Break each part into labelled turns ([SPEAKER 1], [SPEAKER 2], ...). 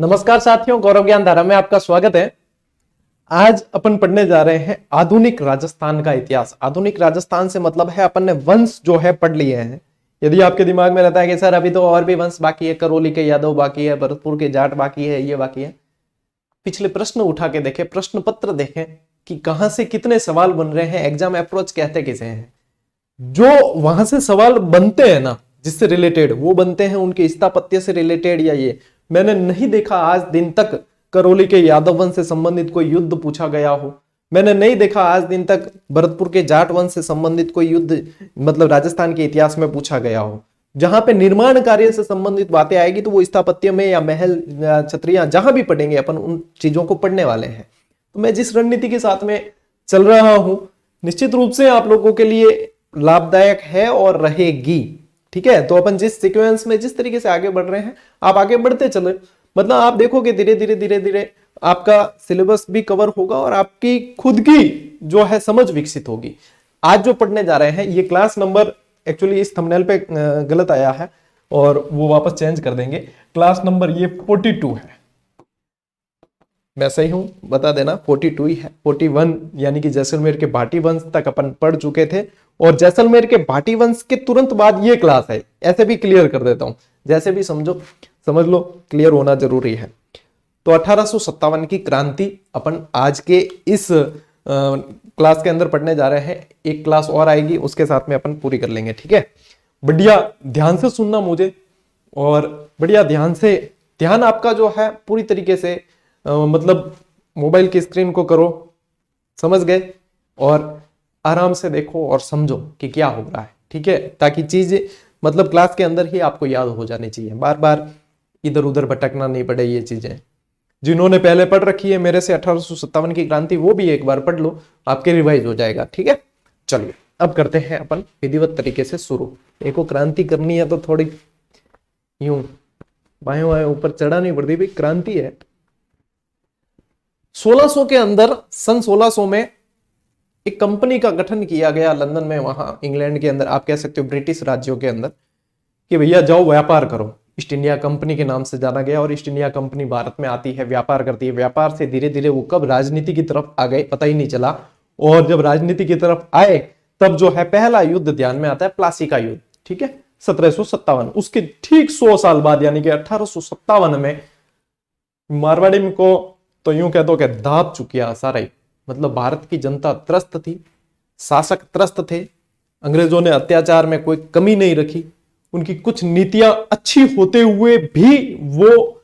[SPEAKER 1] नमस्कार साथियों, गौरव ज्ञान धारा में आपका स्वागत है। आज अपन पढ़ने जा रहे हैं आधुनिक राजस्थान का इतिहास। आधुनिक राजस्थान से मतलब है अपन ने वंश जो है पढ़ लिए हैं। यदि आपके दिमाग में रहता है कि सर अभी तो और भी वंश बाकी है, करौली के यादव बाकी है, भरतपुर के जाट बाकी है, ये बाकी है, पिछले प्रश्न उठा के देखें, प्रश्न पत्र देखें कि कहां से कितने सवाल बन रहे हैं, एग्जाम अप्रोच कहते किसे हैं। जो वहां से सवाल बनते हैं ना, जिससे रिलेटेड वो बनते हैं, उनके स्थापत्य से रिलेटेड या ये मैंने नहीं देखा आज दिन तक करौली के यादव वंश से संबंधित कोई युद्ध पूछा गया हो। मैंने नहीं देखा आज दिन तक भरतपुर के जाट वंश से संबंधित कोई युद्ध मतलब राजस्थान के इतिहास में पूछा गया हो। जहां पे निर्माण कार्य से संबंधित बातें आएगी तो वो स्थापत्य में या महल छतरियां जहां भी पढ़ेंगे अपन उन चीजों को पढ़ने वाले हैं। तो मैं जिस रणनीति के साथ में चल रहा हूं निश्चित रूप से आप लोगों के लिए लाभदायक है और रहेगी। ठीक है, तो अपन जिस सीक्वेंस में जिस तरीके से आगे बढ़ रहे हैं आप आगे बढ़ते चले, मतलब आप देखोगे धीरे धीरे आपका सिलेबस भी कवर होगा और आपकी खुद की जो है समझ विकसित होगी। आज जो पढ़ने जा रहे हैं ये क्लास नंबर, एक्चुअली इस थंबनेल पे गलत आया है और वो वापस चेंज कर देंगे। क्लास नंबर ये 42 है, मैं सही हूं बता देना, 42 ही है। 41 यानी कि जैसलमेर के भाटी वंश तक अपन पढ़ चुके थे और जैसलमेर के भाटी वंश के तुरंत बाद ये क्लास है। ऐसे भी क्लियर कर देता हूं, जैसे भी समझो समझ लो, क्लियर होना जरूरी है। तो 1857 की क्रांति अपन आज के इस क्लास के अंदर पढ़ने जा रहे हैं। एक क्लास और आएगी उसके साथ में अपन पूरी कर लेंगे। ठीक है, बढ़िया ध्यान से सुनना मुझे और बढ़िया ध्यान आपका जो है पूरी तरीके से मतलब मोबाइल की स्क्रीन को करो, समझ गए, और आराम से देखो और समझो कि क्या हो रहा है। ठीक है, ताकि चीज मतलब क्लास के अंदर ही आपको याद हो जानी चाहिए, बार बार इधर उधर भटकना नहीं पड़े। ये चीजें जिन्होंने पहले पढ़ रखी है मेरे से 1857 की क्रांति, वो भी एक बार पढ़ लो, आपके रिवाइज हो जाएगा। ठीक है, चलिए अब करते हैं अपन विधिवत तरीके से शुरू। एक को क्रांति करनी है तो थोड़ी यूं बाएं बाएं ऊपर चढ़ा नहीं पड़ती, भाई क्रांति है। 1600 के अंदर, सन 1600 में एक कंपनी का गठन किया गया लंदन में, वहां इंग्लैंड के अंदर, आप कह सकते हो ब्रिटिश राज्यों के अंदर, कि भैया जाओ व्यापार करो। ईस्ट इंडिया कंपनी के नाम से जाना गया और ईस्ट इंडिया कंपनी भारत में आती है, व्यापार करती है। व्यापार से धीरे धीरे वो कब राजनीति की तरफ आ गए पता ही नहीं चला, और जब राजनीति की तरफ आए तब जो है पहला युद्ध ध्यान में आता है, प्लासी का युद्ध। ठीक है, 1757। उसके ठीक 100 साल बाद यानी कि 1857 में मारवाड़ी को तो यूं कह दो कि दाब चुकिया सारा ही, मतलब भारत की जनता त्रस्त थी, शासक त्रस्त थे, अंग्रेजों ने अत्याचार में कोई कमी नहीं रखी। उनकी कुछ नीतियां अच्छी होते हुए भी वो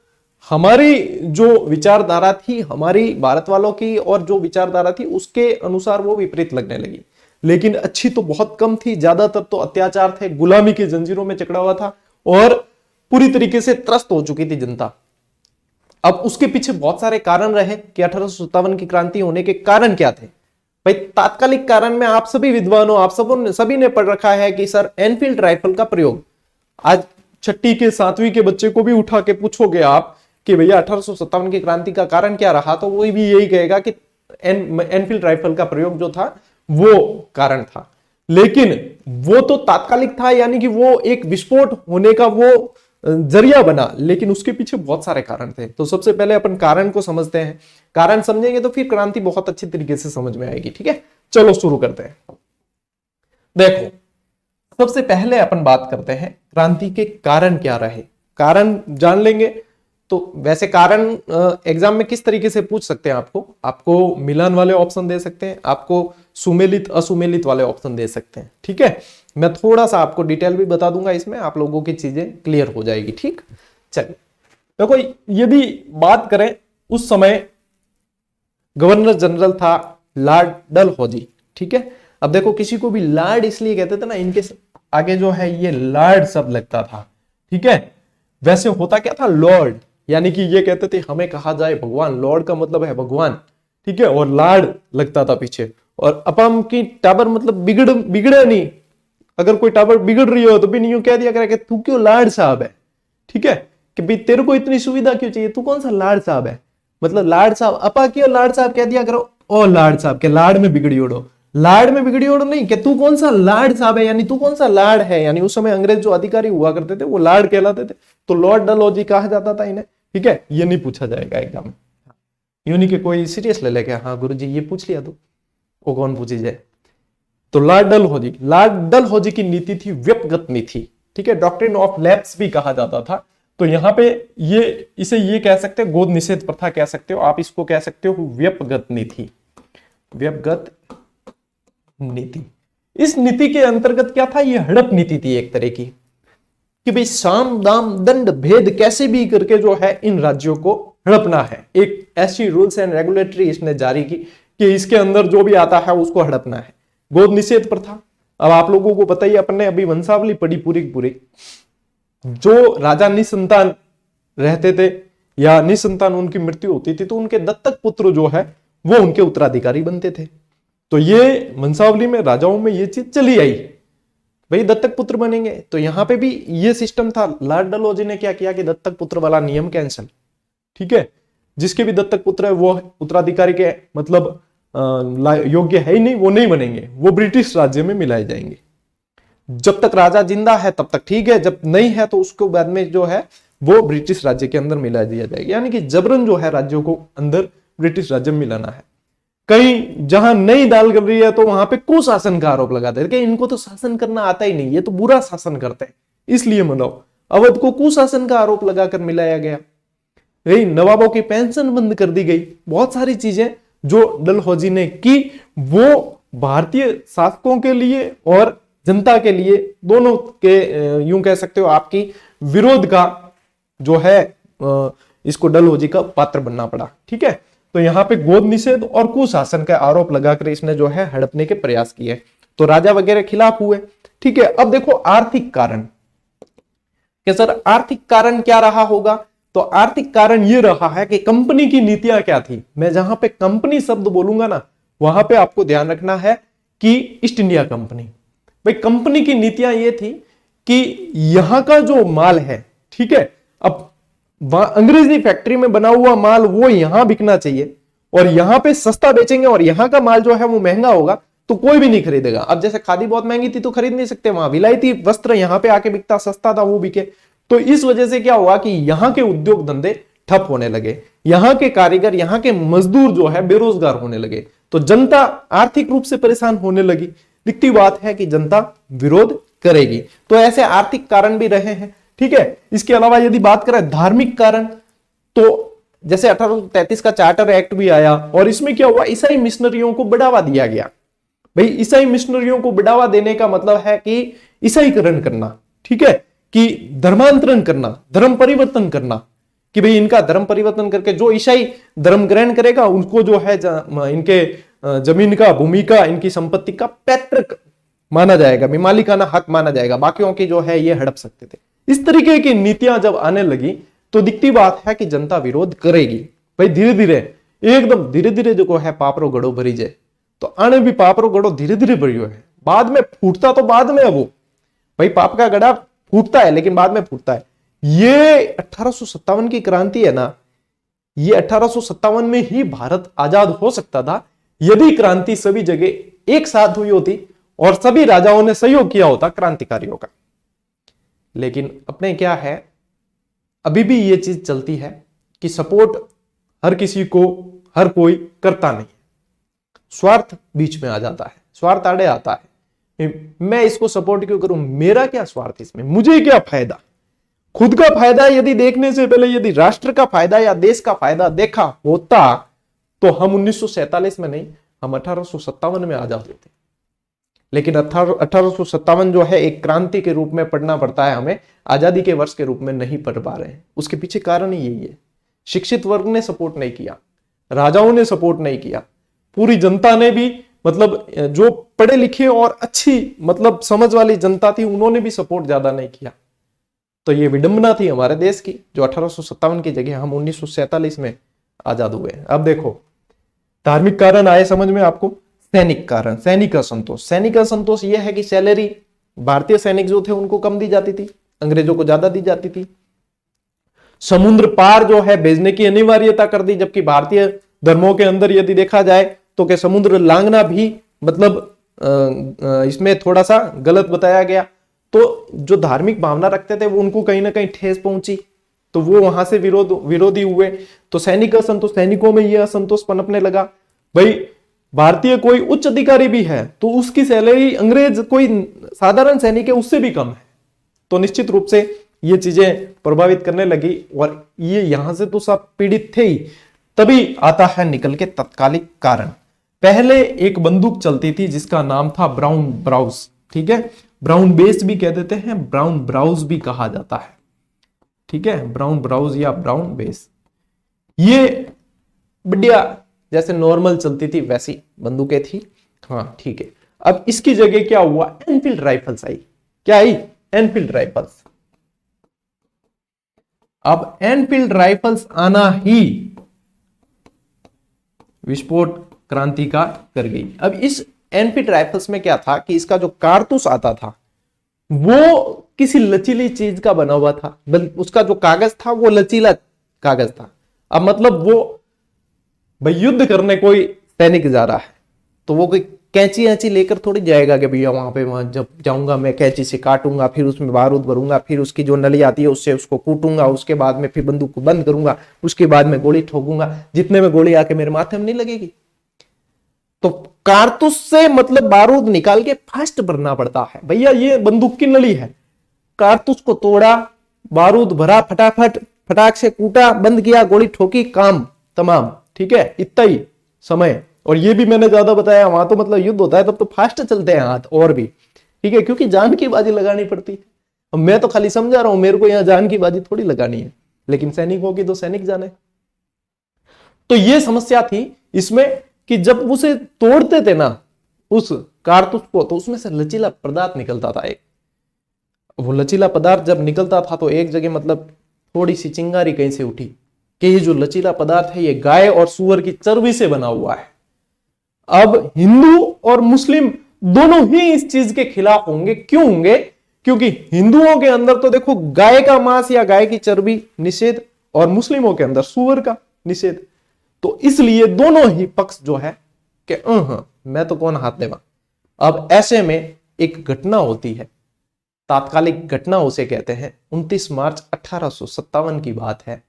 [SPEAKER 1] हमारी जो विचारधारा थी, हमारी भारत वालों की और जो विचारधारा थी उसके अनुसार वो विपरीत लगने लगी। लेकिन अच्छी तो बहुत कम थी, ज्यादातर तो अत्याचार थे, गुलामी की जंजीरों में जकड़ा हुआ था और पूरी तरीके से त्रस्त हो चुकी थी जनता। अब उसके पीछे बहुत सारे कारण रहे कि 1857 की क्रांति होने के कारण क्या थे। भाई तात्कालिक कारण में आप सभी विद्वान हो, आप सभी ने पढ़ रखा है कि सर एनफील्ड राइफल का प्रयोग, आज 6वीं के 7वीं के बच्चे को भी उठा के पूछोगे आप कि भैया 1857 की क्रांति का कारण क्या रहा, तो वो भी यही कहेगा कि एनफील्ड राइफल का प्रयोग जो था वो कारण था। लेकिन वो तो तात्कालिक था, यानी कि वो एक विस्फोट होने का वो जरिया बना, लेकिन उसके पीछे बहुत सारे कारण थे। तो सबसे पहले अपन कारण को समझते हैं, कारण समझेंगे तो फिर क्रांति बहुत अच्छी तरीके से समझ में आएगी। ठीक है, चलो शुरू करते हैं। देखो, सबसे पहले अपन बात करते हैं क्रांति के कारण क्या रहे। कारण जान लेंगे तो वैसे कारण एग्जाम में किस तरीके से पूछ सकते हैं, आपको मिलान वाले ऑप्शन दे सकते हैं, आपको सुमेलित असुमेलित वाले ऑप्शन दे सकते हैं। ठीक है, मैं थोड़ा सा आपको डिटेल भी बता दूंगा, इसमें आप लोगों की चीजें क्लियर हो जाएगी। ठीक, चलिए देखो, यदि बात करें उस समय गवर्नर जनरल था लॉर्ड डलहौजी। ठीक है, अब देखो किसी को भी लॉर्ड इसलिए कहते थे ना, इनके आगे जो है ये लॉर्ड शब्द लगता था। ठीक है, वैसे होता क्या था, लॉर्ड, यानी कि ये कहते थे हमें कहा जाए भगवान, लॉर्ड का मतलब है भगवान। ठीक है, और लॉर्ड लगता था पीछे, और अपम की टाबर मतलब बिगड़े नहीं, अगर कोई टावर बिगड़ रही हो तो भी नहीं कह दिया करे कि तू क्यों लॉर्ड साहब है। ठीक है, कि भाई तेरे को इतनी सुविधा क्यों चाहिए, तू कौन सा लॉर्ड साहब है, मतलब लॉर्ड साहब अपा क्यों लॉर्ड साहब कह दिया करो, ओ लॉर्ड साहब के लाड में बिगड़ी उड़ो, लाड में बिगड़ी उड़ो नहीं, कि तू कौन सा लॉर्ड साहब है, यानी तू कौन सा लॉर्ड है। यानी उस समय अंग्रेज जो अधिकारी हुआ करते थे वो लॉर्ड कहलाते थे, तो लॉर्ड डलहौजी कहा जाता था इन्हें। ठीक है, ये नहीं पूछा जाएगा एग्जाम में। यूं नहीं कि कोई सीरियस ले लेके हाँ गुरुजी ये पूछ लिया तो वो कौन पूछी जाए। तो लॉर्ड डलहौजी की नीति थी व्यक्तिगत नीति, ठीक है, डॉक्ट्रिन ऑफ लैप्स भी कहा जाता था। तो यहाँ पे इसे ये कह सकते हो, गोद निषेध प्रथा कह सकते हो, आप इसको कह सकते हो व्यक्तिगत नीति, व्यक्तिगत नीति। इस नीति के अंतर्गत क्या था, ये हड़प नीति थी एक तरह की, कि भाई साम दाम दंड भेद कैसे भी करके जो है इन राज्यों को हड़पना है। एक ऐसी रूल्स एंड रेगुलेटरी इसने जारी की कि इसके अंदर जो भी आता है उसको हड़पना है। गोद निषेध प्रथा, अब आप लोगों को पता ही, अपने अभी वंशावली पढ़ी पूरी पूरी, जो राजा निसंतान रहते थे या निसंतान उनकी मृत्यु होती थी तो उनके दत्तक पुत्र जो है वो उनके उत्तराधिकारी बनते थे। तो ये वंशावली में राजाओं में ये चीज चली आई, भाई दत्तक पुत्र बनेंगे। तो यहां पे भी ये सिस्टम था। लॉर्ड डलहौजी ने क्या किया कि दत्तक पुत्र वाला नियम कैंसिल, ठीक है, जिसके भी दत्तक पुत्र है वो उत्तराधिकारी के मतलब योग्य है ही नहीं, वो नहीं बनेंगे, वो ब्रिटिश राज्य में मिलाए जाएंगे। जब तक राजा जिंदा है तब तक ठीक है, जब नहीं है तो उसको बाद में जो है वो ब्रिटिश राज्य के अंदर मिला दिया जाएगा। यानी कि जबरन जो है राज्यों को अंदर ब्रिटिश राज्य में मिलाना है। कहीं जहां नई दाल गल रही है तो वहां पे कुशासन का आरोप लगाते हैं कि इनको तो शासन करना आता ही नहीं, ये तो बुरा शासन करते हैं इसलिए मनाओ। अवध को कुशासन का आरोप लगाकर मिलाया गया। नवाबों की पेंशन बंद कर दी गई। बहुत सारी चीजें जो डलहौजी ने की वो भारतीय शासकों के लिए और जनता के लिए दोनों के यूं कह सकते हो आपकी विरोध का जो है इसको डलहौजी का पात्र बनना पड़ा, ठीक है। तो यहां पे गोद निषेध और कुशासन का आरोप लगाकर इसने जो है हड़पने के प्रयास किए। तो राजा वगैरह खिलाफ हुए, ठीक है। अब देखो आर्थिक कारण, कि सर आर्थिक कारण क्या रहा होगा, तो आर्थिक कारण ये रहा है कि कंपनी की नीतियां क्या थी। मैं जहां पे कंपनी शब्द बोलूंगा ना वहां पे आपको ध्यान रखना है कि ईस्ट इंडिया कंपनी, भाई कंपनी की नीतियां ये थी कि यहां का जो माल है, ठीक है, अब अंग्रेजी फैक्ट्री में बना हुआ माल वो यहां बिकना चाहिए और यहां पे सस्ता बेचेंगे और यहां का माल जो है वो महंगा होगा तो कोई भी नहीं खरीदेगा। अब जैसे खादी बहुत महंगी थी तो खरीद नहीं सकते, वहां विलायती वस्त्र यहां पे आके बिकता, सस्ता था वो बिके। तो इस वजह से क्या हुआ कि यहां के उद्योग धंधे ठप होने लगे, यहां के कारीगर, यहां के मजदूर जो है बेरोजगार होने लगे। तो जनता आर्थिक रूप से परेशान होने लगी। दिखती बात है कि जनता विरोध करेगी। तो ऐसे आर्थिक कारण भी रहे हैं, ठीक है। इसके अलावा यदि बात करें धार्मिक कारण, तो जैसे 1833 का चार्टर एक्ट भी आया और इसमें क्या हुआ, ईसाई मिशनरियों को बढ़ावा दिया गया। भाई ईसाई मिशनरियों को बढ़ावा देने का मतलब है कि ईसाईकरण करना, ठीक है, कि धर्मांतरण करना, धर्म परिवर्तन करना, कि भाई इनका धर्म परिवर्तन करके जो ईसाई धर्म ग्रहण करेगा उनको जो है इनके जमीन का, भूमि का, इनकी संपत्ति का पैतृक माना जाएगा, मालिकाना हक माना जाएगा, बाकियों की जो है ये हड़प सकते थे। इस तरीके की नीतियां जब आने लगी तो दिखती बात है कि जनता विरोध करेगी। भाई धीरे धीरे, एकदम धीरे धीरे जो है पापरो गड़ो भरी जाए, तो आने भी पापरो गड़ो धीरे धीरे भरी है, बाद में फूटता तो बाद में है वो, भाई पाप का गड़ा फूटता है लेकिन बाद में फूटता है। ये 1857 की क्रांति है ना, ये 1857 में ही भारत आजाद हो सकता था यदि क्रांति सभी जगह एक साथ हुई होती और सभी राजाओं ने सहयोग किया होता क्रांतिकारियों का। लेकिन अपने क्या है, अभी भी ये चीज चलती है कि सपोर्ट हर किसी को हर कोई करता नहीं, स्वार्थ बीच में आ जाता है, स्वार्थ आड़े आता है। मैं इसको सपोर्ट क्यों करूं, मेरा क्या स्वार्थ इसमें, मुझे क्या फायदा। खुद का फायदा यदि देखने से पहले यदि राष्ट्र का फायदा या देश का फायदा देखा होता तो हम 1947 में नहीं, हम 1857 में आजाद होते। लेकिन 1857 जो है एक क्रांति के रूप में पढ़ना पड़ता है हमें, आजादी के वर्ष के रूप में नहीं पढ़ पा रहे हैं। उसके पीछे कारण ही यही है, शिक्षित वर्ग ने सपोर्ट नहीं किया, राजाओं ने सपोर्ट नहीं किया, पूरी जनता ने भी, मतलब जो पढ़े लिखे और अच्छी मतलब समझ वाली जनता थी उन्होंने भी सपोर्ट ज्यादा नहीं किया। तो ये विडंबना थी हमारे देश की, जो 1857 की जगह हम 1947 में आजाद हुए। अब देखो धार्मिक कारण आए समझ में आपको। सैनिक कारण, सैनिक असंतोष। सैनिक असंतोष यह है कि सैलरी भारतीय सैनिक जो थे उनको कम दी जाती थी, अंग्रेजों को ज्यादा दी जाती थी। समुद्र पार जो है भेजने की अनिवार्यता कर दी, जबकि भारतीय धर्मों के अंदर यदि देखा जाए तो कि समुद्र लांघना भी मतलब इसमें थोड़ा सा गलत बताया गया। तो जो धार्मिक भावना रखते थे वो उनको कहीं ना कहीं ठेस पहुंची। तो वो वहां से विरोधी हुए, तो सैनिक असंतोष, सैनिकों में ये असंतोष पनपने लगा। भाई भारतीय कोई उच्च अधिकारी भी है तो उसकी सैलरी अंग्रेज कोई साधारण सैनिक है उससे भी कम है, तो निश्चित रूप से ये चीजें प्रभावित करने लगी। और ये यहां से तो सब पीड़ित थे ही। तभी आता है निकल के तत्कालिक कारण। पहले एक बंदूक चलती थी जिसका नाम था ब्राउन ब्राउस, ठीक है, ब्राउन बेस भी कह देते हैं, ब्राउन ब्राउस भी कहा जाता है, ठीक है, ब्राउन ब्राउस या ब्राउन बेस। ये बढ़िया जैसे नॉर्मल चलती थी वैसी बंदूकें थी। हाँ ठीक है। अब इसकी जगह क्या हुआ, एनफील्ड राइफल्स आई। क्या आई, एनफील्ड राइफल्स। अब एनफील्ड राइफल्स आना ही विस्फोट क्रांति का कर गई। अब इस एनफील्ड राइफल्स में क्या था कि इसका जो कारतूस आता था वो किसी लचीली चीज का बना हुआ था, उसका जो कागज था वो लचीला कागज था। अब मतलब वो भाई युद्ध करने कोई सैनिक जा रहा है तो वो कोई कैंची ऐची लेकर थोड़ी जाएगा कि भैया वहां जब जाऊंगा मैं कैंची से काटूंगा, फिर उसमें बारूद भरूंगा, फिर उसकी जो नली आती है उससे उसको कूटूंगा, उसके बाद में फिर बंदूक को बंद करूंगा, उसके बाद में गोली ठोकूंगा, जितने में गोली आके मेरे माथे में नहीं लगेगी। तो कारतूस से मतलब बारूद निकाल के फास्ट भरना पड़ता है। भैया ये बंदूक की नली है, कारतूस को तोड़ा, बारूद भरा, फटाफट फटाक से कूटा, बंद किया, गोली ठोकी, काम तमाम, ठीक है, इतना ही समय। और ये भी मैंने ज्यादा बताया, वहां तो मतलब युद्ध होता है तब तो फास्ट चलते हैं हाथ और भी, ठीक है, क्योंकि जान की बाजी लगानी पड़ती है। अब मैं तो खाली समझा रहा हूं, मेरे को यहां जान की बाजी थोड़ी लगानी है, लेकिन सैनिकों की तो सैनिक जाने। तो ये समस्या थी इसमें कि जब उसे तोड़ते थे ना उस कारतूस को, तो उसमें से लचीला पदार्थ निकलता था एक। वो लचीला पदार्थ जब निकलता था तो एक जगह मतलब थोड़ी सी चिंगारी कहीं से उठी कि ये जो लचीला पदार्थ है ये गाय और सूअर की चर्बी से बना हुआ है। अब हिंदू और मुस्लिम दोनों ही इस चीज के खिलाफ होंगे। क्यों होंगे, क्योंकि हिंदुओं के अंदर तो देखो गाय का मांस या गाय की चर्बी निषेध, और मुस्लिमों के अंदर सूअर का निषेध। तो इसलिए दोनों ही पक्ष जो है कि मैं तो कौन हाथ देवा। अब ऐसे में एक घटना होती है, तात्कालिक घटना उसे कहते हैं। 29 मार्च 1857 की बात है।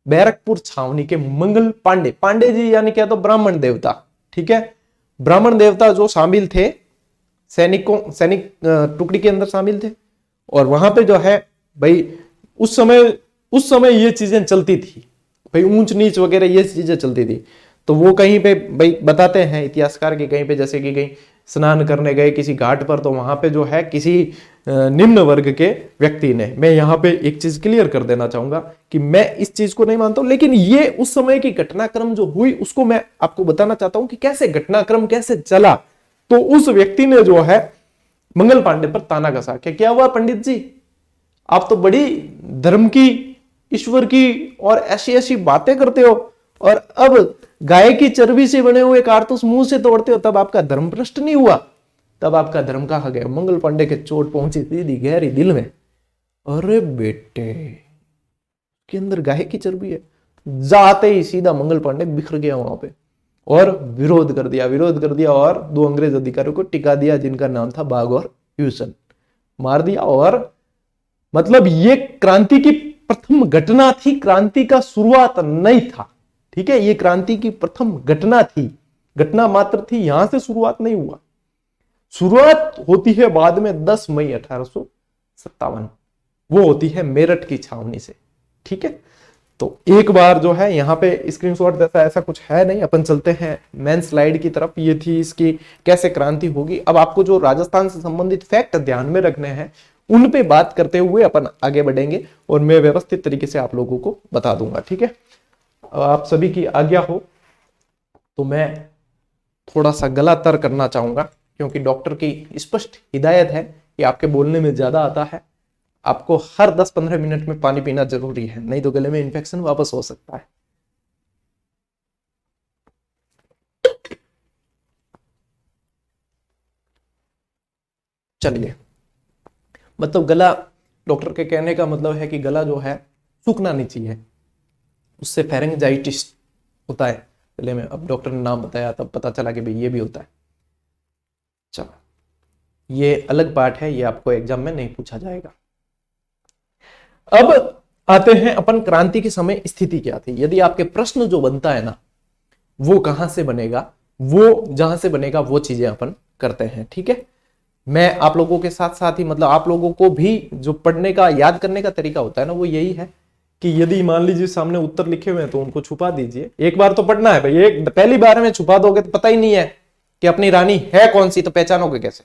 [SPEAKER 1] बैरकपुर छावनी के मंगल पांडे, पांडे जी यानी क्या, तो ब्राह्मण देवता, ठीक है, ब्राह्मण देवता जो शामिल थे सैनिक टुकड़ी के अंदर शामिल थे। और वहां पे जो है भाई उस समय ये चीजें चलती थी भाई, ऊंच नीच वगैरह ये चीजें चलती थी। तो वो कहीं पे भाई बताते हैं इतिहासकार के, कहीं पे जैसे कि कहीं स्नान करने गए किसी घाट पर, तो वहां पे जो है किसी निम्न वर्ग के व्यक्ति ने, मैं यहां पे एक चीज क्लियर कर देना चाहूंगा कि मैं इस चीज को नहीं मानता हूं, लेकिन ये उस समय की घटनाक्रम जो हुई उसको मैं आपको बताना चाहता हूं कि कैसे घटनाक्रम कैसे चला। तो उस व्यक्ति ने जो है मंगल पांडे पर ताना कसा कि क्या हुआ पंडित जी, आप तो बड़ी धर्म की, ईश्वर की और ऐसी ऐसी बातें करते हो, और अब गाय की चर्बी से बने हुए कारतूस मुंह से तोड़ते हो, तब आपका धर्म भ्रष्ट नहीं हुआ? तब आपका धर्म कहा गया। मंगल पांडे के चोट पहुंची सीधी गहरी दिल में। अरे बेटे के अंदर गाय की चर्बी है। जाते ही सीधा मंगल पांडे बिखर गया वहां पे और विरोध कर दिया और दो अंग्रेज अधिकारियों को टिका दिया जिनका नाम था बाघ और ह्यूसन, मार दिया। और मतलब ये क्रांति की प्रथम घटना थी, क्रांति का शुरुआत नहीं था, ठीक है, ये क्रांति की प्रथम घटना थी, घटना मात्र थी, यहां से शुरुआत नहीं हुआ। शुरुआत होती है बाद में 10 मई 1857, वो होती है मेरठ की छावनी से, ठीक है। तो एक बार जो है यहाँ पे स्क्रीनशॉट जैसा ऐसा कुछ है नहीं, अपन चलते हैं मेन स्लाइड की तरफ। ये थी इसकी कैसे क्रांति होगी। अब आपको जो राजस्थान से संबंधित फैक्ट ध्यान में रखने हैं उन पे बात करते हुए अपन आगे बढ़ेंगे और मैं व्यवस्थित तरीके से आप लोगों को बता दूंगा, ठीक है। आप सभी की आज्ञा हो तो मैं थोड़ा सा गला तर करना चाहूंगा, क्योंकि डॉक्टर की स्पष्ट हिदायत है कि आपके बोलने में ज्यादा आता है, आपको हर 10-15 मिनट में पानी पीना जरूरी है, नहीं तो गले में इन्फेक्शन वापस हो सकता है। चलिए, मतलब गला, डॉक्टर के कहने का मतलब है कि गला जो है सूखना नहीं चाहिए, उससे फेरिंजाइटिस होता है गले में। अब डॉक्टर ने नाम बताया तब पता चला कि भाई ये भी होता है। चलो, ये अलग पार्ट है, ये आपको एग्जाम में नहीं पूछा जाएगा। अब आते हैं अपन क्रांति के समय स्थिति क्या थी। यदि आपके प्रश्न जो बनता है ना वो कहां से बनेगा, वो जहां से बनेगा वो चीजें अपन करते हैं। ठीक है, मैं आप लोगों के साथ साथ ही मतलब आप लोगों को भी जो पढ़ने का याद करने का तरीका होता है ना वो यही है कि यदि मान लीजिए सामने उत्तर लिखे हुए हैं तो उनको छुपा दीजिए। एक बार तो पढ़ना है भाई, एक पहली बार में छुपा दोगे तो पता ही नहीं है कि अपनी रानी है कौन सी, तो पहचानोगे कैसे?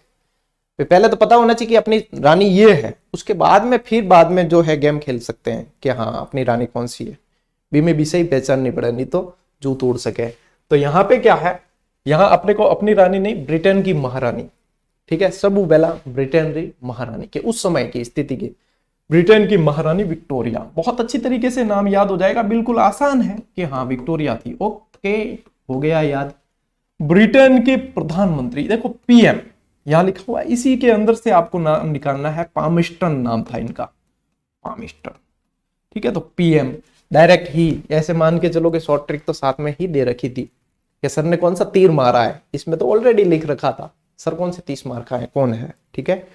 [SPEAKER 1] पहले तो पता होना चाहिए कि अपनी रानी ये है, उसके बाद में फिर बाद में जो है गेम खेल सकते हैं कि हाँ अपनी रानी कौन सी है। बी में बी से ही पहचाननी पड़े, नहीं तो जूत उड़ सके। तो यहाँ पे क्या है, यहाँ अपने को अपनी रानी नहीं, ब्रिटेन की महारानी, ठीक है, सबुबेला ब्रिटेन महारानी के उस समय की स्थिति की ब्रिटेन की महारानी विक्टोरिया। बहुत अच्छी तरीके से नाम याद हो जाएगा, बिल्कुल आसान है कि हाँ विक्टोरिया थी। ओके, हो गया याद। ब्रिटेन के प्रधानमंत्री, देखो पीएम यहां लिखा हुआ है, इसी के अंदर से आपको नाम निकालना है। पामिस्टन नाम था इनका, पामिस्टन। ठीक है, तो पीएम डायरेक्ट ही ऐसे मान के चलो कि शॉर्ट ट्रिक तो साथ में ही दे रखी थी कि सर ने कौन सा तीर मारा है, इसमें तो ऑलरेडी लिख रखा था सर कौन से 30 मार का है, कौन है। ठीक है,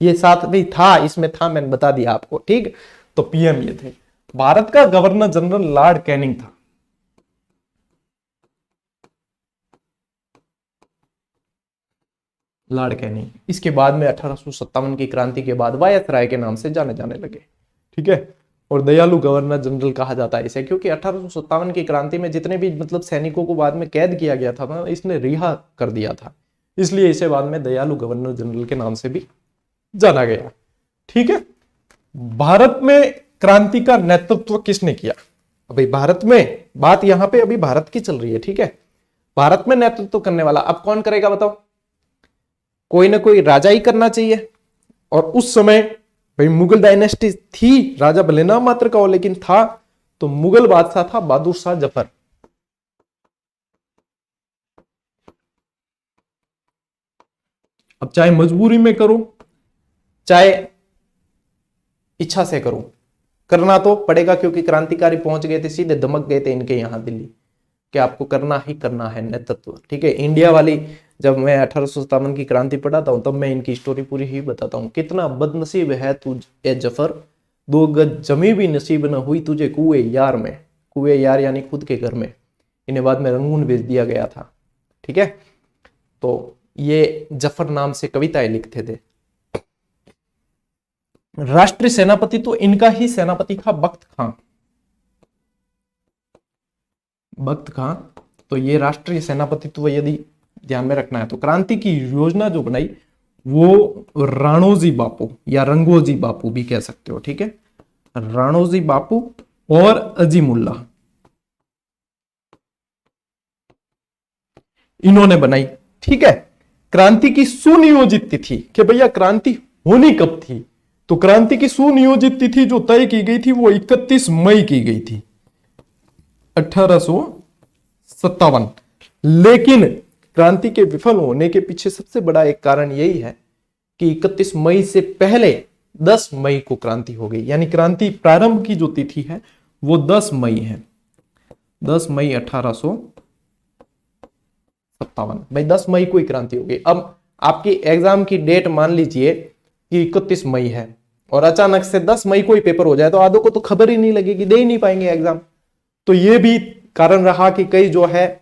[SPEAKER 1] ये साथ भी था, इसमें था, मैंने बता दिया आपको। ठीक, तो पीएम ये थे। भारत का गवर्नर जनरल लॉर्ड कैनिंग था। लॉर्ड कैनिंग इसके बाद में 1857 की क्रांति के बाद वायसराय के नाम से जाने जाने लगे। ठीक है, और दयालु गवर्नर जनरल कहा जाता है इसे, क्योंकि 1857 की क्रांति में जितने भी मतलब सैनिकों को बाद में कैद किया गया था ना, इसने रिहा कर दिया था, इसलिए इसे बाद में दयालु गवर्नर जनरल के नाम से भी जाना गया। ठीक है, भारत में क्रांति का नेतृत्व किसने किया? अभी भारत में बात यहां पे अभी भारत की चल रही है। ठीक है, भारत में नेतृत्व करने वाला अब कौन करेगा बताओ? कोई ना कोई राजा ही करना चाहिए। और उस समय भाई मुगल डायनेस्टी थी, राजा भले नाम मात्र का हो लेकिन था, तो मुगल बादशाह था बहादुर शाह जफर। अब चाहे मजबूरी में करो चाहे इच्छा से करो, करना तो पड़ेगा, क्योंकि क्रांतिकारी पहुंच गए थे, सीधे धमक गए थे इनके यहां दिल्ली कि आपको करना ही करना है नेतृत्व। ठीक है, इंडिया वाली जब मैं 1857 की क्रांति पढ़ाता हूं तब मैं इनकी स्टोरी पूरी ही बताता हूं। कितना बदनसीब है तू ए जफर, 2 गज जमी भी नसीब न हुई तुझे कुएं यार में। कुएं यार यानी खुद के घर में। इन्हें बाद में रंगून भेज दिया गया था। ठीक है, तो ये जफर नाम से कविताएं लिखते थे। राष्ट्रीय सेनापति तो इनका ही सेनापति था बख्त खां। बख्त खां, तो ये राष्ट्रीय सेनापति तो यदि ध्यान में रखना है तो क्रांति की योजना जो बनाई वो राणोजी बापू या रंगोजी बापू भी कह सकते हो। ठीक है, राणोजी बापू और अजीमुल्ला, इन्होंने बनाई। ठीक है, क्रांति की सुनियोजित तिथि कि भैया क्रांति होनी कब थी, तो क्रांति की सुनियोजित तिथि जो तय की गई थी वो 31 मई की गई थी 1857। लेकिन क्रांति के विफल होने के पीछे सबसे बड़ा एक कारण यही है कि 31 मई से पहले 10 मई को क्रांति हो गई, यानी क्रांति प्रारंभ की जो तिथि है वो 10 मई है, 10 मई 1857। भाई 10 मई को ही क्रांति हो गई। अब आपकी एग्जाम की डेट मान लीजिए कि 31 मई है और अचानक से 10 मई को ही पेपर हो जाए तो आधों को तो खबर ही नहीं लगेगी, दे ही नहीं पाएंगे एग्जाम। तो ये भी कारण रहा कि कई जो है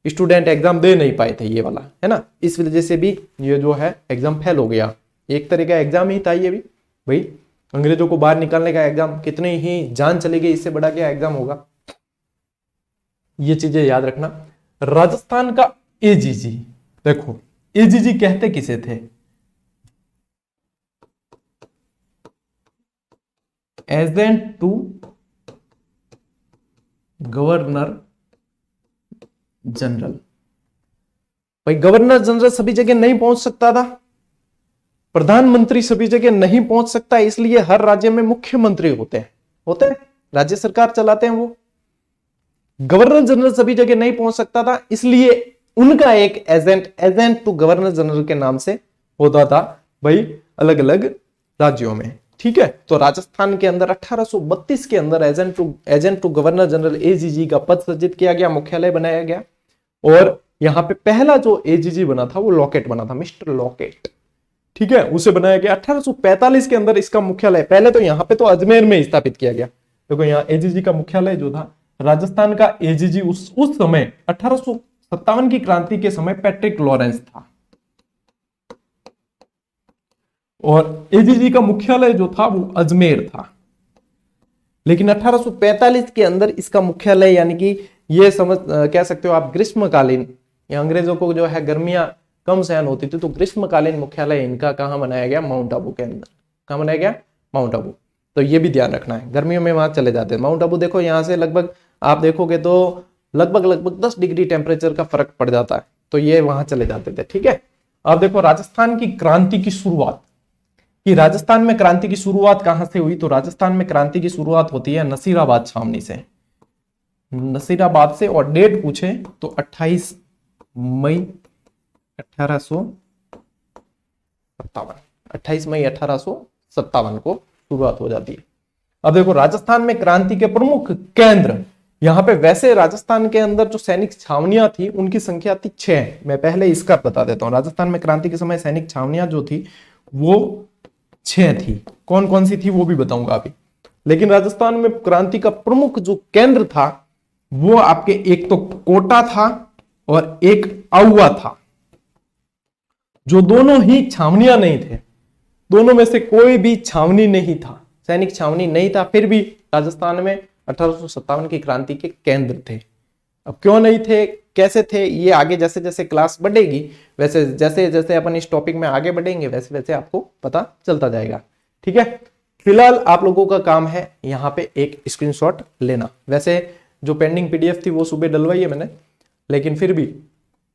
[SPEAKER 1] स्टूडेंट एग्जाम दे नहीं पाए थे, ये वाला है ना, इस वजह से भी ये जो है एग्जाम फेल हो गया। एक तरह का एग्जाम ही था ये भी, भाई अंग्रेजों को बाहर निकालने का एग्जाम, कितनी ही जान चली गई, इससे बड़ा क्या एग्जाम होगा। ये चीजें याद रखना। राजस्थान का एजीजी, देखो एजीजी कहते किसे थे? Agent to governor general. भाई गवर्नर जनरल सभी जगह नहीं पहुंच सकता था, प्रधानमंत्री सभी जगह नहीं पहुंच सकता, इसलिए हर राज्य में मुख्यमंत्री होते हैं, राज्य सरकार चलाते हैं वो। गवर्नर जनरल सभी जगह नहीं पहुंच सकता था, इसलिए उनका एक एजेंट टू गवर्नर जनरल के नाम से होता था भाई अलग अलग राज्यों में। ठीक है, तो राजस्थान के अंदर 1832 के अंदर agent to governor general AGG का पद सृजित किया गया, मुख्यालय बनाया गया। और यहां पे पहला जो एजीजी बना था वो लॉकेट बना था, मिस्टर लॉकेट। ठीक है, उसे बनाया गया 1845 के अंदर। इसका मुख्यालय पहले तो यहाँ पे तो अजमेर में स्थापित किया गया। देखो यहाँ एजीजी का मुख्यालय जो था राजस्थान का, एजीजी उस समय 1857 की क्रांति के समय पैट्रिक लॉरेंस था, और एजीजी का मुख्यालय जो था वो अजमेर था। लेकिन 1845 के अंदर इसका मुख्यालय, यानी कि ये समझ कह सकते हो आप ग्रीष्मकालीन, या अंग्रेजों को जो है गर्मियां कम सहन होती थी, तो ग्रीष्मकालीन मुख्यालय इनका कहाँ बनाया गया? माउंट आबू के अंदर। कहाँ बनाया गया? माउंट आबू। तो ये भी ध्यान रखना है, गर्मियों में वहां चले जाते हैं। माउंट आबू देखो यहाँ से लगभग आप देखोगे तो लगभग 10 डिग्री टेम्परेचर का फर्क पड़ जाता है, तो ये वहां चले जाते थे। ठीक है, अब देखो राजस्थान की क्रांति की शुरुआत, कि राजस्थान में क्रांति की शुरुआत कहां से हुई? तो राजस्थान में क्रांति की शुरुआत होती है नसीराबाद छावनी से, नसीराबाद से। और डेट पूछे तो 28 मई 1857 को शुरुआत हो जाती है। अब देखो राजस्थान में क्रांति के प्रमुख केंद्र, यहां पे वैसे राजस्थान के अंदर जो सैनिक छावनियां थी उनकी संख्या थी 6। मैं पहले इसका बता देता हूं, राजस्थान में क्रांति के समय सैनिक छावनियां जो थी वो 6 थी। कौन कौन सी थी वो भी बताऊंगा अभी। लेकिन राजस्थान में क्रांति का प्रमुख जो केंद्र था वो आपके एक तो कोटा था और एक आउवा था, जो दोनों ही छावनियां नहीं थे। दोनों में से कोई भी छावनी नहीं था, सैनिक छावनी नहीं था, फिर भी राजस्थान में 1857 की क्रांति के केंद्र थे। अब क्यों नहीं थे, कैसे थे, ये आगे जैसे जैसे क्लास बढ़ेगी, वैसे जैसे जैसे अपन इस टॉपिक में आगे बढ़ेंगे वैसे वैसे आपको पता चलता जाएगा। ठीक है, फिलहाल आप लोगों का काम है यहाँ पे एक स्क्रीनशॉट लेना। वैसे जो पेंडिंग पीडीएफ थी वो सुबह डलवाई है मैंने, लेकिन फिर भी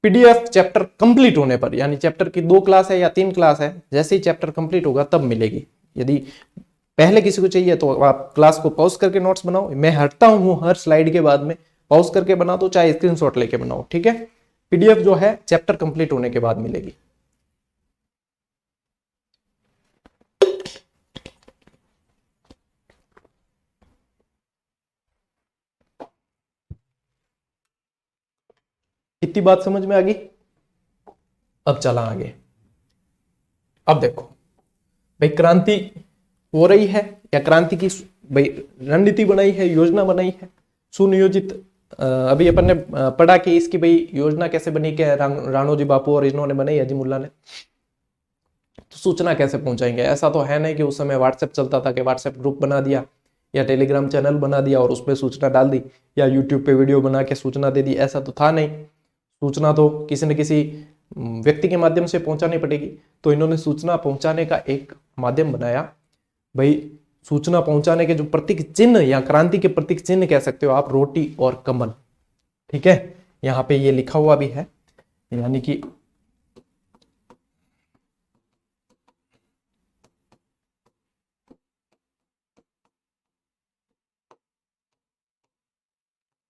[SPEAKER 1] पीडीएफ चैप्टर कंप्लीट होने पर, यानी चैप्टर की 2 क्लास है या 3 क्लास है, जैसे ही चैप्टर कंप्लीट होगा तब मिलेगी। यदि पहले किसी को चाहिए तो आप क्लास को पॉज करके नोट्स बनाओ, मैं हटता हूं हर स्लाइड के बाद में, पॉज करके बना दो चाहे स्क्रीनशॉट लेके बनाओ। ठीक है, पीडीएफ जो है चैप्टर कंप्लीट होने के बाद मिलेगी। इतनी बात समझ में आ गई? अब चला आगे। अब देखो भाई क्रांति हो रही है, या क्रांति की भाई रणनीति बनाई है, योजना बनाई है, सुनियोजित। अभी अपन ने पढ़ा कि इसकी भाई योजना कैसे बनी, क्या राणोजी बापू और इन्होंने बनाई, अजीमुल्ला ने। तो सूचना कैसे पहुंचाएंगे? ऐसा तो है नहीं कि उस समय व्हाट्सएप चलता था कि व्हाट्सएप ग्रुप बना दिया या टेलीग्राम चैनल बना दिया और उसमें सूचना डाल दी, या यूट्यूब पे वीडियो बना के सूचना दे दी, ऐसा तो था नहीं। सूचना तो किसी न किसी व्यक्ति के माध्यम से पहुंचानी पड़ेगी। तो इन्होंने सूचना पहुंचाने का एक माध्यम बनाया। भाई सूचना पहुंचाने के जो प्रतीक चिन्ह या क्रांति के प्रतीक चिन्ह कह सकते हो आप, रोटी और कमल। ठीक है, यहाँ पे ये लिखा हुआ भी है, यानी कि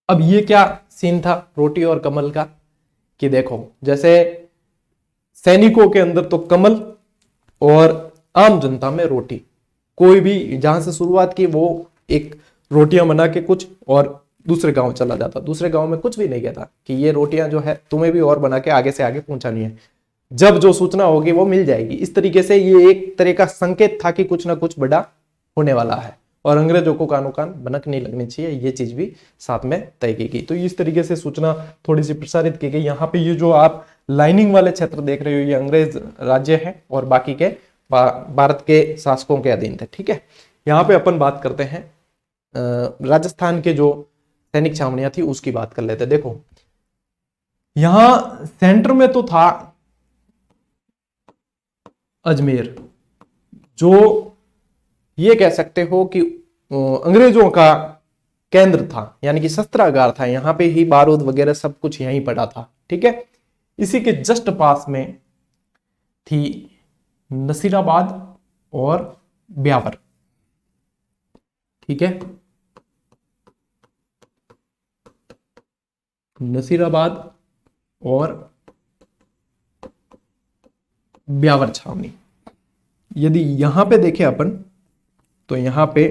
[SPEAKER 1] अब ये क्या सीन था रोटी और कमल का, कि देखो जैसे सैनिकों के अंदर तो कमल और आम जनता में रोटी। कोई भी जहां से शुरुआत की वो एक रोटियां बना के कुछ और दूसरे गांव चला जाता, दूसरे गांव में कुछ भी नहीं कहता कि ये रोटियां जो है तुम्हें भी और बना के आगे से आगे पहुंचानी है, जब जो सूचना होगी वो मिल जाएगी। इस तरीके से ये एक तरह का संकेत था कि कुछ ना कुछ बड़ा होने वाला है, और अंग्रेजों को कानो कान भनक नहीं लगनी चाहिए, ये चीज भी साथ में तय की गई। तो इस तरीके से सूचना थोड़ी सी प्रसारित की गई। यहाँ पे ये जो आप लाइनिंग वाले क्षेत्र देख रहे हो ये अंग्रेज राज्य है, और बाकी के भारत के शासकों के अधीन थे। ठीक है, यहाँ पे अपन बात करते हैं राजस्थान के जो सैनिक छावनियां थी उसकी बात कर लेते हैं। देखो यहां सेंटर में तो था अजमेर, जो ये कह सकते हो कि अंग्रेजों का केंद्र था, यानी कि शस्त्रागार था। यहां पे ही बारूद वगैरह सब कुछ यहीं पड़ा था। ठीक है, इसी के जस्ट पास में थी नसीराबाद और ब्यावर। ठीक है, नसीराबाद और ब्यावर छावनी। यदि यहां पे देखें अपन तो यहां पे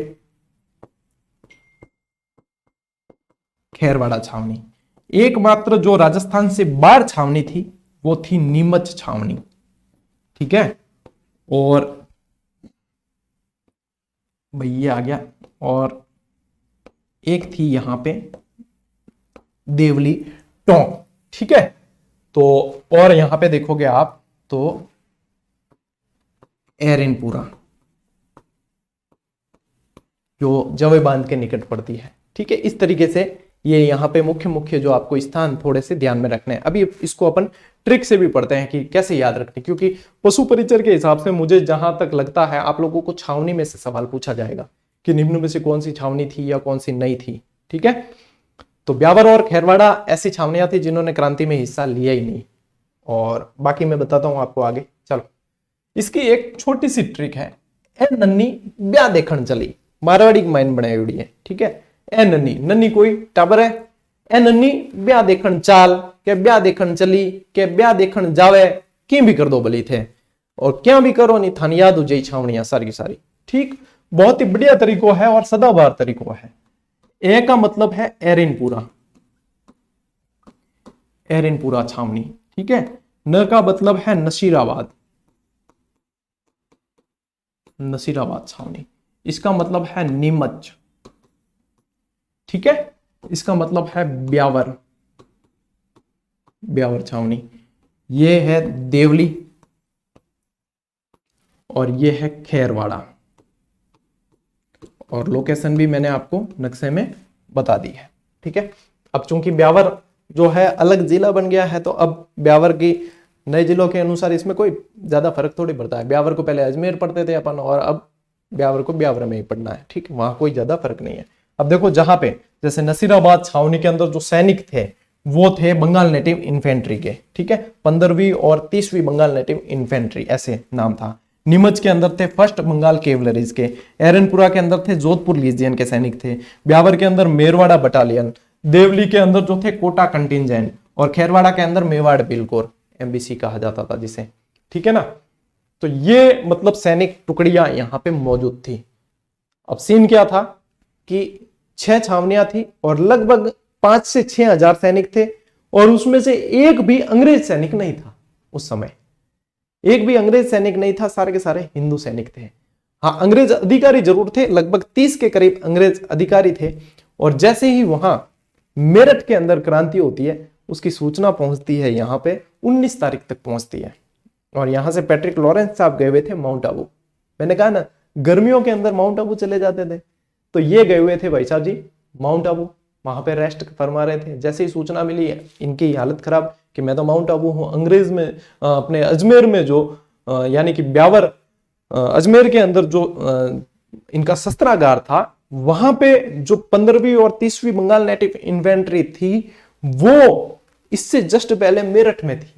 [SPEAKER 1] खेरवाड़ा छावनी। एकमात्र जो राजस्थान से बाहर छावनी थी वो थी नीमच छावनी। ठीक है, और भैया आ गया, और एक थी यहां पे देवली टोंक, ठीक है। तो और यहां पे देखोगे आप तो एरनपुरा, जो जवे बांध के निकट पड़ती है, ठीक है। इस तरीके से ये यहाँ पे मुख्य मुख्य जो आपको स्थान थोड़े से ध्यान में रखने हैं। अभी इसको अपन ट्रिक से भी पढ़ते हैं कि कैसे याद रखने, क्योंकि पशु परिचर के हिसाब से मुझे जहां तक लगता है आप लोगों को छावनी में से सवाल पूछा जाएगा कि निम्न में से कौन सी छावनी थी या कौन सी नहीं थी, ठीक है। तो ब्यावर और खैरवाड़ा ऐसी छावनियां थी जिन्होंने क्रांति में हिस्सा लिया ही नहीं, और बाकी मैं बताता हूं आपको आगे। चलो, इसकी एक छोटी सी ट्रिक है। ए नन्नी ब्याह देखण चली, मारवाड़ी की माइन बनाई हुई है, ठीक है। ए नन्नी, नन्नी कोई टाबर है, ए नन्नी ब्याह देखण चाल, के ब्याह देखण चली, के ब्याह देखण जावे, की भी कर दो भली थे, और क्या भी करो नहीं थान याद हो जाई छावनियां सारी की सारी, ठीक। बहुत ही बढ़िया तरीको है और सदाबहार तरीको है। ए का मतलब है एरनपुरा, एरनपुरा छावनी, ठीक है। न का मतलब है नसीराबाद, नसीराबाद छावनी। इसका मतलब है नीमच, ठीक है। इसका मतलब है ब्यावर, ब्यावर छावनी। ये है देवली और ये है खैरवाड़ा, और लोकेशन भी मैंने आपको नक्शे में बता दी है, ठीक है। अब चूंकि ब्यावर जो है अलग जिला बन गया है, तो अब ब्यावर की नए जिलों के अनुसार इसमें कोई ज्यादा फर्क थोड़ी पड़ता है। ब्यावर को पहले अजमेर पढ़ते थे अपन, और अब ब्यावर को ब्यावर में ही पढ़ना है, ठीक है। वहां कोई ज्यादा फर्क नहीं है। अब देखो, जहां पे जैसे नसीराबाद छावनी के अंदर जो सैनिक थे वो थे बंगाल नेटिव इन्फेंट्री के, ठीक है। 15वीं और 30वीं बंगाल नेटिव इन्फेंट्री ऐसे नाम था। नीमच के अंदर थे फर्स्ट बंगाल केवलरीज के, एरनपुरा के अंदर थे जोधपुर लीजियन के सैनिक थे, ब्यावर के अंदर मेरवाड़ा बटालियन, देवली के अंदर जो थे कोटा कंटिंजेंट, और खैरवाड़ा के अंदर मेवाड़ बिलकोर, एमबीसी कहा जाता था जिसे, ठीक है ना। तो ये मतलब सैनिक टुकड़ियां यहां पे मौजूद थी। अब सीन क्या था कि 6 छावनियां थी और लगभग 5 से 6 हजार सैनिक थे, और उसमें से एक भी अंग्रेज सैनिक नहीं था उस समय, एक भी अंग्रेज सैनिक नहीं था, सारे के सारे हिंदू सैनिक थे। हाँ, अंग्रेज अधिकारी जरूर थे, लगभग 30 के करीब अंग्रेज अधिकारी थे। और जैसे ही वहां मेरठ के अंदर क्रांति होती है, उसकी सूचना पहुंचती है यहाँ पे 19 तारीख तक पहुंचती है, और यहां से पैट्रिक लॉरेंस साहब गए हुए थे माउंट आबू। मैंने कहा ना, गर्मियों के अंदर माउंट आबू चले जाते थे, तो ये गए हुए थे भाई साहब जी माउंट आबू, वहां पे रेस्ट फरमा रहे थे। जैसे ही सूचना मिली, इनकी हालत खराब कि मैं तो माउंट आबू हूं, अंग्रेज में अपने अजमेर में जो यानी कि ब्यावर अजमेर के अंदर जो इनका शस्त्रागार था, वहां पे जो 15वीं और 30वीं बंगाल नेटिव इन्फेंट्री थी वो इससे जस्ट पहले मेरठ में थी।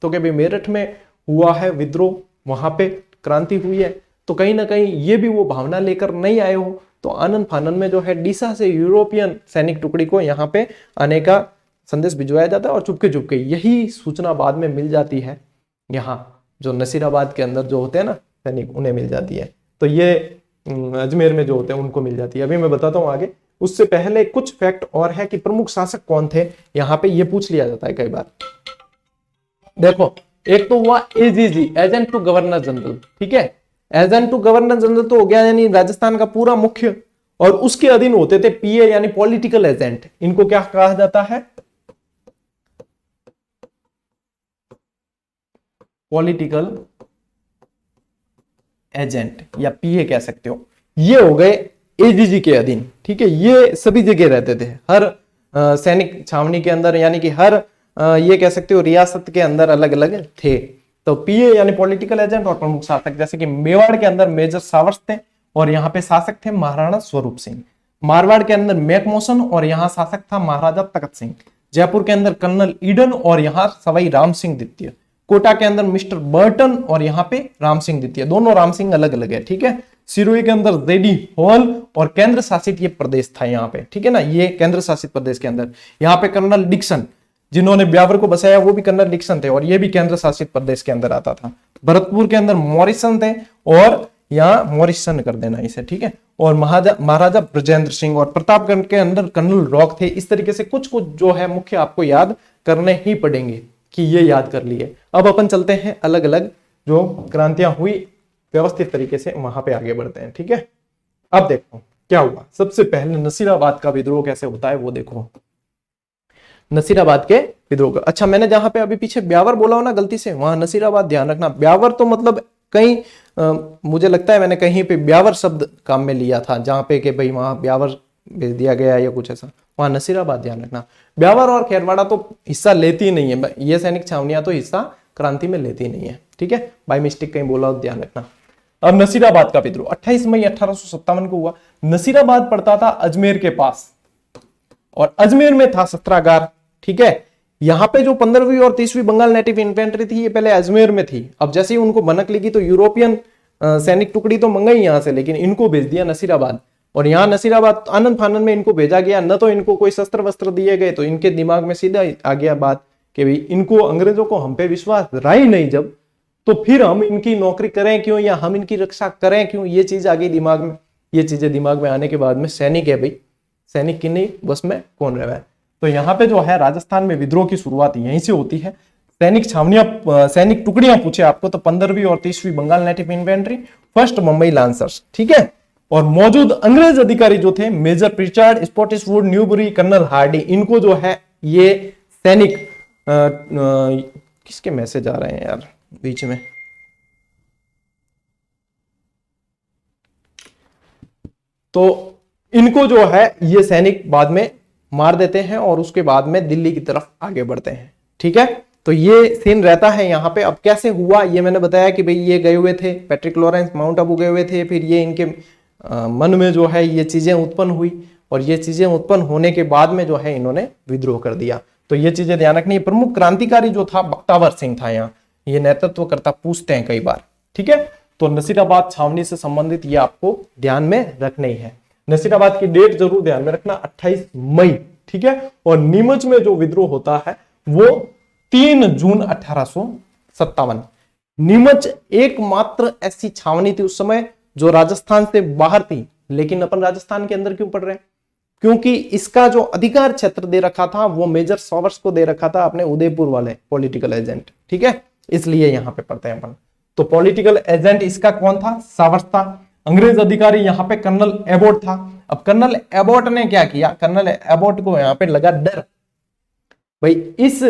[SPEAKER 1] तो क्या भाई मेरठ में हुआ है विद्रोह, वहां पे क्रांति हुई है, तो कहीं ना कहीं ये भी वो भावना लेकर नहीं आए हो। तो आनंद फानन में जो है डीसा से यूरोपियन सैनिक टुकड़ी को यहाँ पे आने का संदेश भिजवाया जाता है, और चुपके चुपके यही सूचना बाद में मिल जाती है यहाँ जो नसीराबाद के अंदर जो होते हैं ना सैनिक, उन्हें मिल जाती है। तो ये अजमेर में जो होते हैं उनको मिल जाती है। अभी मैं बताता हूँ आगे। उससे पहले कुछ फैक्ट और है कि प्रमुख शासक कौन थे, यहाँ पे ये पूछ लिया जाता है कई बार। देखो, एक तो हुआ AGG, agent to governor general, ठीक है। एजेंट टू गवर्नर जनरल तो हो गया यानी राजस्थान का पूरा मुख्य, और उसके अधीन होते थे पीए यानी पॉलिटिकल एजेंट। इनको क्या कहा जाता है? पॉलिटिकल एजेंट या पीए कह सकते हो। ये हो गए एजीजी के अधीन, ठीक है। ये सभी जगह रहते थे, हर सैनिक छावनी के अंदर, यानी कि हर ये कह सकते हो रियासत के अंदर अलग अलग थे। तो पीए यानी पॉलिटिकल एजेंट और प्रमुख शासक, जैसे कि मेवाड़ के अंदर मेजर सावर्स थे और यहाँ पे शासक थे महाराणा स्वरूप सिंह। मारवाड़ के अंदर मैकमोसन और यहाँ शासक था महाराजा तखत सिंह। जयपुर के अंदर कर्नल ईडन और यहाँ सवाई राम सिंह द्वितीय। कोटा के अंदर मिस्टर बर्टन और यहाँ पे राम सिंह द्वितीय, दोनों राम सिंह अलग अलग है, ठीक है। सिरोही के अंदर जेडी हॉल और केंद्र शासित ये प्रदेश था यहाँ पे, ठीक है ना। ये केंद्र शासित प्रदेश के अंदर यहाँ पे कर्नल डिक्सन, जिन्होंने ब्यावर को बसाया वो भी कर्नल डिक्सन थे, और ये भी केंद्र शासित प्रदेश के अंदर आता था। भरतपुर के अंदर मॉरिसन थे, और यहाँ मॉरिसन कर देना इसे, ठीक है। और महाराजा ब्रजेंद्र सिंह, और प्रतापगढ़ के अंदर कर्नल रॉक थे। इस तरीके से कुछ कुछ जो है मुख्य आपको याद करने ही पड़ेंगे कि ये याद कर लिए। अब अपन चलते हैं अलग अलग जो क्रांतियां हुई व्यवस्थित तरीके से वहां पे आगे बढ़ते हैं। ठीक है, अब देखो क्या हुआ। सबसे पहले नसीराबाद का विद्रोह कैसे होता है वो देखो। नसीराबाद के विद्रोह का, अच्छा मैंने जहां पे अभी पीछे ब्यावर बोला हो ना गलती से, वहां नसीराबाद ध्यान रखना। ब्यावर तो मतलब कहीं मुझे लगता है मैंने कहीं पे ब्यावर शब्द काम में लिया था, जहां पे कि भाई वहां ब्यावर भेज दिया गया या कुछ ऐसा, वहां नसीराबाद ध्यान रखना। ब्यावर और खैरवाड़ा तो हिस्सा लेती नहीं है, ये सैनिक छावनियां तो हिस्सा क्रांति में लेती नहीं है। ठीक है, बाई मिस्टेक कहीं बोला हो ध्यान रखना। अब नसीराबाद का विद्रोह 28 मई 1857 को हुआ। नसीराबाद पड़ता था अजमेर के पास और अजमेर में था शस्त्रागार। ठीक है, यहां पे जो 15वीं और 30वीं बंगाल नेटिव इन्फेंट्री थी ये पहले अजमेर में थी। अब जैसे ही उनको भनक लगी तो यूरोपियन सैनिक टुकड़ी तो मंगाई यहां से, लेकिन इनको भेज दिया नसीराबाद। और यहाँ नसीराबाद आनंद फानन में इनको भेजा गया, न तो इनको कोई शस्त्र वस्त्र दिए गए, तो इनके दिमाग में सीधा आ गया बात कि भाई इनको अंग्रेजों को हम पे विश्वास रहा ही नहीं जब, तो फिर हम इनकी नौकरी करें क्यों या हम इनकी रक्षा करें क्यों, ये चीज आ गई दिमाग में। ये चीजें दिमाग में आने के बाद में सैनिक है भाई, सैनिक की नहीं बस में कौन रहा है। तो यहाँ पे जो है राजस्थान में विद्रोह की शुरुआत यहीं से होती है। सैनिक छावनियां, सैनिक टुकड़ियां पूछे आपको तो 15वीं और 30वीं Bengal native infantry, first Mumbai lancers. ठीक है, और मौजूद अंग्रेज अधिकारी जो थे major Pritchard, Spottiswood, Newbury, colonel Hardy, इनको जो है ये सैनिक किसके मैसेज आ रहे हैं यार बीच में, तो इनको जो है ये सैनिक बाद में मार देते हैं और उसके बाद में दिल्ली की तरफ आगे बढ़ते हैं। ठीक है, तो ये सीन रहता है यहाँ पे। अब कैसे हुआ ये मैंने बताया कि भाई ये गए हुए थे पैट्रिक लॉरेंस, माउंट आबू गए हुए थे, फिर ये इनके मन में जो है ये चीजें उत्पन्न हुई और ये चीजें उत्पन्न होने के बाद में जो है इन्होंने विद्रोह कर दिया। तो ये चीजें ध्यान रखनी। प्रमुख क्रांतिकारी जो था बख्तावर सिंह था, यहाँ ये नेतृत्वकर्ता पूछते हैं कई बार। ठीक है, तो नसीराबाद छावनी से संबंधित ये आपको ध्यान में रखना ही है। नसीराबाद की डेट जरूर ध्यान में रखना 28 मई। ठीक है, और नीमच में जो विद्रोह होता है वो 3 जून 1857। नीमच एकमात्र ऐसी छावनी थी उस समय जो राजस्थान से बाहर थी, लेकिन अपन राजस्थान के अंदर क्यों पढ़ रहे हैं, क्योंकि इसका जो अधिकार क्षेत्र दे रखा था वो मेजर सॉवर्स को दे रखा था, अपने उदयपुर वाले पॉलिटिकल एजेंट। ठीक है, इसलिए यहां पे पढ़ते हैं अपन। तो पॉलिटिकल एजेंट इसका कौन था, सॉवर्स था। अंग्रेज अधिकारी यहाँ पे कर्नल एबोट था। अब कर्नल एबोट ने क्या किया, कर्नल एबोट को यहाँ पे लगा डर, भाई इस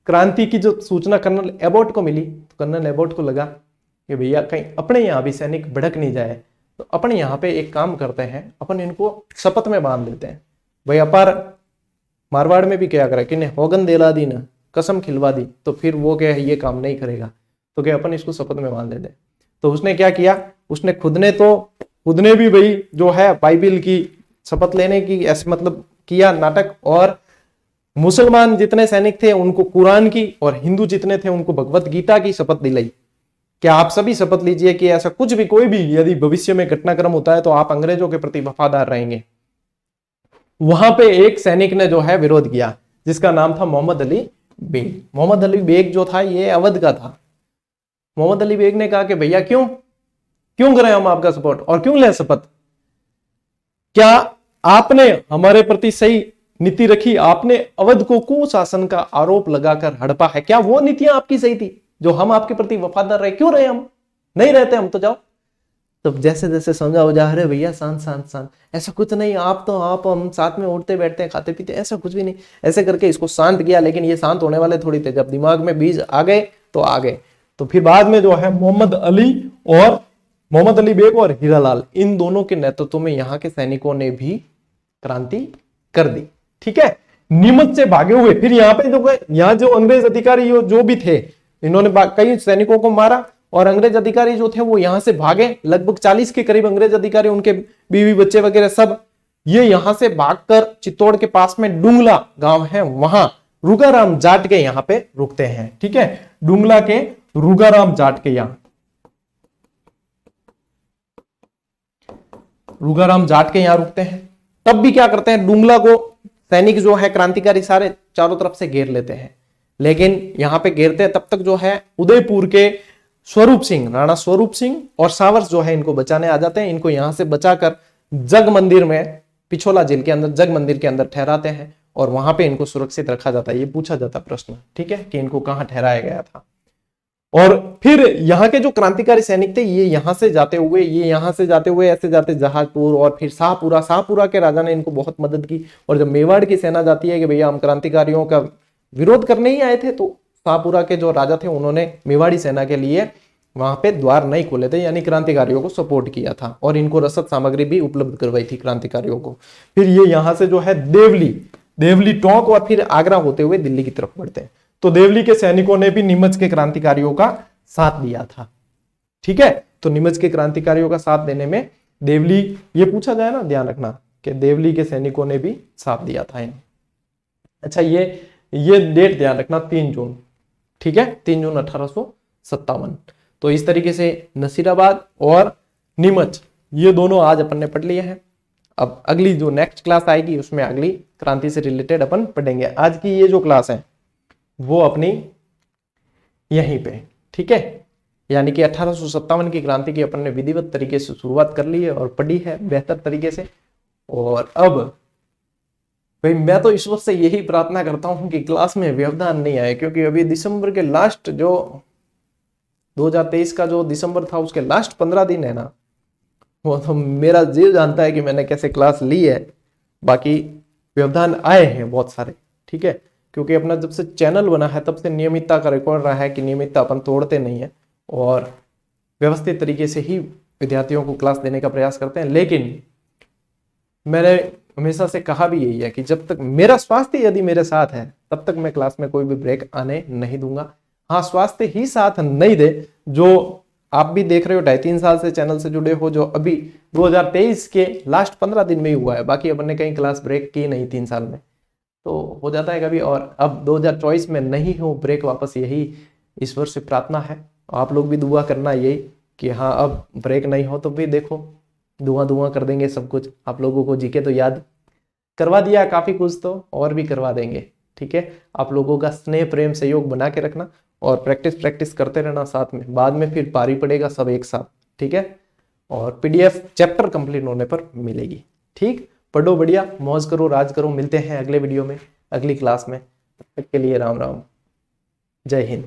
[SPEAKER 1] क्रांति की जो सूचना कर्नल एबोट को मिली, तो कर्नल एबोट को लगा कि भैया कहीं अपने यहाँ भी सैनिक भड़क नहीं जाए, तो अपन यहाँ पे एक काम करते हैं, अपन इनको शपथ में बांध देते हैं। भाई अपार मारवाड़ में भी क्या करा कि होगन दिला दी ना, कसम खिलवा दी, तो फिर वो क्या है ये काम नहीं करेगा, तो क्या अपन इसको शपथ में बांध देते। तो उसने क्या किया, उसने खुद ने भी भाई जो है बाइबिल की शपथ लेने की ऐसे मतलब किया नाटक, और मुसलमान जितने सैनिक थे उनको कुरान की, और हिंदू जितने थे उनको भगवत गीता की शपथ दिलाई। क्या आप सभी शपथ लीजिए कि ऐसा कुछ भी कोई भी यदि भविष्य में घटनाक्रम होता है तो आप अंग्रेजों के प्रति वफादार रहेंगे। वहां पे एक सैनिक ने जो है विरोध किया जिसका नाम था मोहम्मद अली बेग। मोहम्मद अली बेग जो था ये अवध का था। मोहम्मद अली बेग ने कहा कि भैया क्यों करें हम आपका सपोर्ट और क्यों लें शपथ, क्या आपने हमारे प्रति सही नीति रखी, आपने अवध को कुशासन का आरोप लगाकर हड़पा है, क्या वो नीतियां आपकी सही थी जो हम आपके प्रति वफादार रहे, क्यों रहे, हम नहीं रहते, हम तो जाओ। तब जैसे जैसे समझा जा रहे भैया शांत शांत शांत, ऐसा कुछ नहीं, आप हम साथ में उठते बैठते हैं खाते पीते, ऐसा कुछ भी नहीं, ऐसे करके इसको शांत किया। लेकिन ये शांत होने वाले थोड़ी थे, जब दिमाग में बीज आ गए तो आ गए। तो फिर बाद में जो है मोहम्मद अली बेग और हीरालाल, इन दोनों के नेतृत्व में यहाँ के सैनिकों ने भी क्रांति कर दी। ठीक है, नीमच से भागे हुए फिर यहाँ जो अंग्रेज अधिकारी जो भी थे, इन्होंने कई सैनिकों को मारा, और अंग्रेज अधिकारी जो थे वो यहां से भागे, लगभग 40 के करीब अंग्रेज अधिकारी, उनके बीवी बच्चे वगैरह सब, ये यहां से भागकर चित्तौड़ के पास में डुंगला गांव है, वहां रुगाराम जाट के यहां पे रुकते हैं। ठीक है, डुंगला के रुगाराम जाट के यहां रुकते हैं। तब भी क्या करते हैं, डुंगला को सैनिक जो है क्रांतिकारी सारे चारों तरफ से घेर लेते हैं। लेकिन यहां पे घेरते हैं तब तक जो है उदयपुर के स्वरूप सिंह, राणा स्वरूप सिंह और सावर्स जो है इनको बचाने आ जाते हैं। इनको यहां से बचाकर जग मंदिर में, पिछोला जेल के अंदर जग मंदिर के अंदर ठहराते हैं, और वहां पे इनको सुरक्षित रखा जाता है। ये पूछा जाता प्रश्न, ठीक है, कि इनको कहां ठहराया गया था। और फिर यहाँ के जो क्रांतिकारी सैनिक थे ये यहाँ से जाते हुए, ये यहाँ से जाते हुए ऐसे जाते जहाजपुर और फिर शाहपुरा, शाहपुरा के राजा ने इनको बहुत मदद की। और जब मेवाड़ की सेना जाती है कि भैया हम क्रांतिकारियों का विरोध करने ही आए थे, तो शाहपुरा के जो राजा थे उन्होंने मेवाड़ी सेना के लिए वहां पे द्वार नहीं खोले थे, यानी क्रांतिकारियों को सपोर्ट किया था और इनको रसद सामग्री भी उपलब्ध करवाई थी क्रांतिकारियों को। फिर ये यहां से जो है देवली टोंक और फिर आगरा होते हुए दिल्ली की तरफ बढ़ते हैं। तो देवली के सैनिकों ने भी नीमच के क्रांतिकारियों का साथ दिया था। ठीक है, तो नीमच के क्रांतिकारियों का साथ देने में देवली, ये पूछा जाए ना, ध्यान रखना कि देवली के सैनिकों ने भी साथ दिया था इन्हें। अच्छा, ये डेट ध्यान रखना, 3 जून। ठीक है, 3 जून 1857। तो इस तरीके से नसीराबाद और नीमच ये दोनों आज अपन ने पढ़ लिए हैं। अब अगली जो नेक्स्ट क्लास आएगी उसमें अगली क्रांति से रिलेटेड अपन पढ़ेंगे। आज की ये जो क्लास है वो अपनी यहीं पे, ठीक है, यानी कि 1857 की क्रांति की अपन ने विधिवत तरीके से शुरुआत कर ली है और पढ़ी है बेहतर तरीके से। और अब भाई मैं तो ईश्वर से यही प्रार्थना करता हूं कि क्लास में व्यवधान नहीं आए, क्योंकि अभी दिसंबर के लास्ट जो 2023 का जो दिसंबर था उसके लास्ट 15 दिन है ना, वो तो मेरा जीव जानता है कि मैंने कैसे क्लास ली है। बाकी व्यवधान आए हैं बहुत सारे, ठीक है, क्योंकि अपना जब से चैनल बना है तब से नियमितता का रिकॉर्ड रहा है कि नियमितता अपन तोड़ते नहीं है और व्यवस्थित तरीके से ही विद्यार्थियों को क्लास देने का प्रयास करते हैं। लेकिन मैंने हमेशा से कहा भी यही है कि जब तक मेरा स्वास्थ्य यदि मेरे साथ है तब तक मैं क्लास में कोई भी ब्रेक आने नहीं दूंगा। हाँ, स्वास्थ्य ही साथ नहीं दे, जो आप भी देख रहे हो 2.5-3 साल से चैनल से जुड़े हो, जो अभी 2023 के लास्ट 15 दिन में ही हुआ है, बाकी अपन ने कहीं क्लास ब्रेक की नहीं 3 साल में, तो हो जाता है कभी। और अब 2024 में नहीं हो ब्रेक वापस, यही ईश्वर से प्रार्थना है। आप लोग भी दुआ करना यही कि हाँ अब ब्रेक नहीं हो, तो भी देखो दुआ कर देंगे सब कुछ। आप लोगों को जीके तो याद करवा दिया काफी कुछ, तो और भी करवा देंगे। ठीक है, आप लोगों का स्नेह प्रेम सहयोग बना के रखना और प्रैक्टिस करते रहना साथ में, बाद में फिर भारी पड़ेगा सब एक साथ। ठीक है, और पीडीएफ चैप्टर कंप्लीट होने पर मिलेगी। ठीक, पढ़ो बढ़िया, मौज करो, राज करो। मिलते हैं अगले वीडियो में, अगली क्लास में। तब तक के लिए राम राम, जय हिंद।